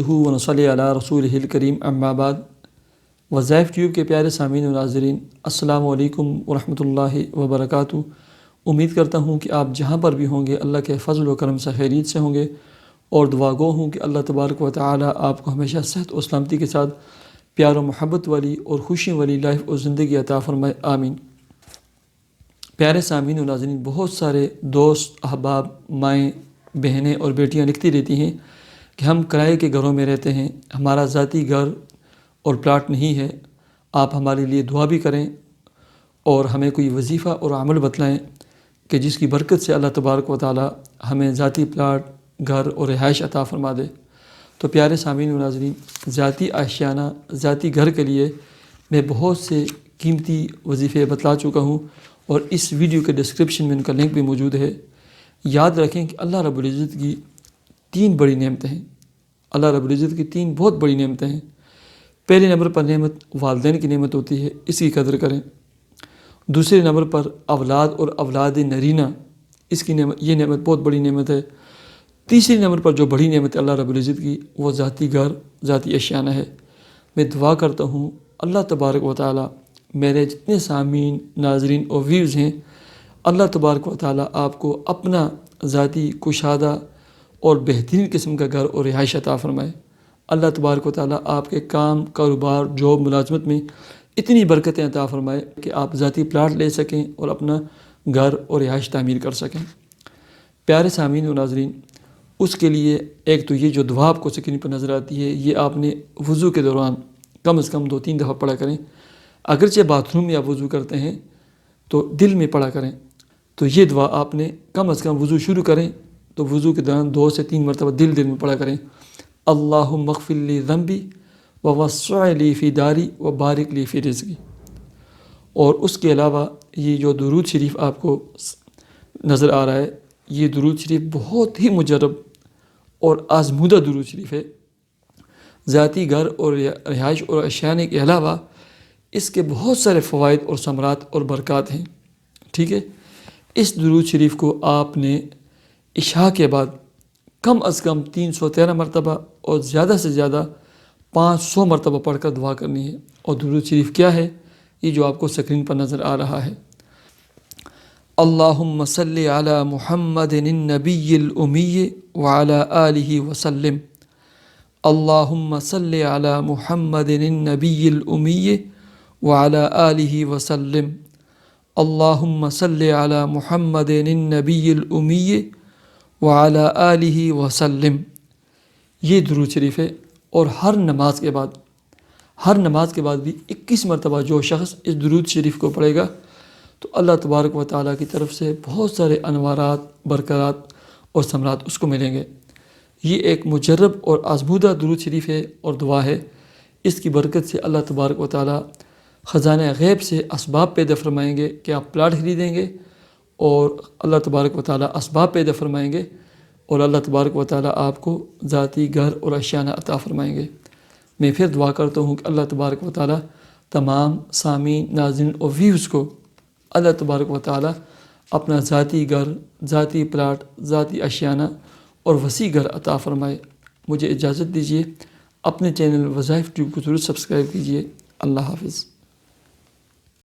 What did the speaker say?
و نصلی علی رسولہ الکریم اما بعد۔ وظائف ٹیوب کے پیارے سامعین و ناظرین، السلام علیکم ورحمۃ اللہ وبرکاتہ۔ امید کرتا ہوں کہ آپ جہاں پر بھی ہوں گے اللہ کے فضل و کرم سے خیریت سے ہوں گے، اور دعا گو ہوں کہ اللہ تبارک و تعالی آپ کو ہمیشہ صحت و سلامتی کے ساتھ پیار و محبت والی اور خوشی والی لائف اور زندگی عطا فرمائے، آمین۔ پیارے سامعین و ناظرین، بہت سارے دوست، احباب، مائیں، بہنیں اور بیٹیاں لکھتی رہتی ہیں کہ ہم کرائے کے گھروں میں رہتے ہیں، ہمارا ذاتی گھر اور پلاٹ نہیں ہے، آپ ہمارے لیے دعا بھی کریں اور ہمیں کوئی وظیفہ اور عمل بتلائیں کہ جس کی برکت سے اللہ تبارک و تعالی ہمیں ذاتی پلاٹ، گھر اور رہائش عطا فرما دے۔ تو پیارے سامعین و ناظرین، ذاتی آشیانہ، ذاتی گھر کے لیے میں بہت سے قیمتی وظیفے بتلا چکا ہوں، اور اس ویڈیو کے ڈسکرپشن میں ان کا لنک بھی موجود ہے۔ یاد رکھیں کہ اللہ رب العزت کی 3 بڑی نعمتیں ہیں، اللہ رب العزت کی 3 بہت بڑی نعمتیں ہیں۔ پہلے نمبر پر نعمت والدین کی نعمت ہوتی ہے، اس کی قدر کریں۔ دوسرے نمبر پر اولاد اور اولاد نرینہ، اس کی نعمت، یہ نعمت بہت بڑی نعمت ہے۔ تیسری نمبر پر جو بڑی نعمت ہے اللہ رب العزت کی، وہ ذاتی گھر، ذاتی آشیانہ ہے۔ میں دعا کرتا ہوں اللہ تبارک و تعالی میرے جتنے سامعین، ناظرین اور ویوز ہیں، اللہ تبارک و تعالی آپ کو اپنا ذاتی کشادہ اور بہترین قسم کا گھر اور رہائش عطا فرمائے۔ اللہ تبارک و تعالی آپ کے کام، کاروبار، جاب، ملازمت میں اتنی برکتیں عطا فرمائے کہ آپ ذاتی پلاٹ لے سکیں اور اپنا گھر اور رہائش تعمیر کر سکیں۔ پیارے سامعین و ناظرین، اس کے لیے ایک تو یہ جو دعا آپ کو سکرین پر نظر آتی ہے، یہ آپ نے وضو کے دوران کم از کم 2-3 دفعہ پڑھا کریں۔ اگرچہ باتھ روم میں آپ وضو کرتے ہیں تو دل میں پڑھا کریں۔ تو یہ دعا آپ نے کم از کم وضو شروع کریں تو وضو کے دوران 2 سے 3 مرتبہ دل میں پڑھا کریں۔ اللہم اغفر لی ذنبی ووسع لی فی داری وبارک لی فی رزقی۔ اور اس کے علاوہ یہ جو درود شریف آپ کو نظر آ رہا ہے، یہ درود شریف بہت ہی مجرب اور آزمودہ درود شریف ہے۔ ذاتی گھر اور رہائش اور آشیانے کے علاوہ اس کے بہت سارے فوائد اور ثمرات اور برکات ہیں، ٹھیک ہے۔ اس درود شریف کو آپ نے عشاء کے بعد کم از کم 313 مرتبہ اور زیادہ سے زیادہ 500 مرتبہ پڑھ کر دعا کرنی ہے۔ اور درود شریف کیا ہے؟ یہ جو آپ کو سکرین پر نظر آ رہا ہے۔ اللہم صلی علی محمد النبی الامی وعلی آلہ وسلم۔ اللہم صلی علی محمد النبی الامی وعلی آلہ وسلم۔ اللہم صلی علی محمد النبی الامی وعلی آلہ وسلم۔ یہ درود شریف ہے، اور ہر نماز کے بعد بھی 21 مرتبہ جو شخص اس درود شریف کو پڑھے گا تو اللہ تبارک و تعالیٰ کی طرف سے بہت سارے انوارات، برکات اور ثمرات اس کو ملیں گے۔ یہ ایک مجرب اور آزمودہ درود شریف ہے اور دعا ہے۔ اس کی برکت سے اللہ تبارک و تعالیٰ خزانہ غیب سے اسباب پیدا فرمائیں گے کہ آپ پلاٹ خریدیں گے، اور اللہ تبارک و تعالیٰ اسباب پیدا فرمائیں گے، اور اللہ تبارک و تعالیٰ آپ کو ذاتی گھر اور آشیانہ عطا فرمائیں گے۔ میں پھر دعا کرتا ہوں کہ اللہ تبارک و تعالیٰ تمام سامعین، ناظرین اور ویوز کو اللہ تبارک و تعالیٰ اپنا ذاتی گھر، ذاتی پلاٹ، ذاتی آشیانہ اور وسیع گھر عطا فرمائے۔ مجھے اجازت دیجیے، اپنے چینل وظائف ٹیوب کو ضرور سبسکرائب کیجیے۔ اللہ حافظ۔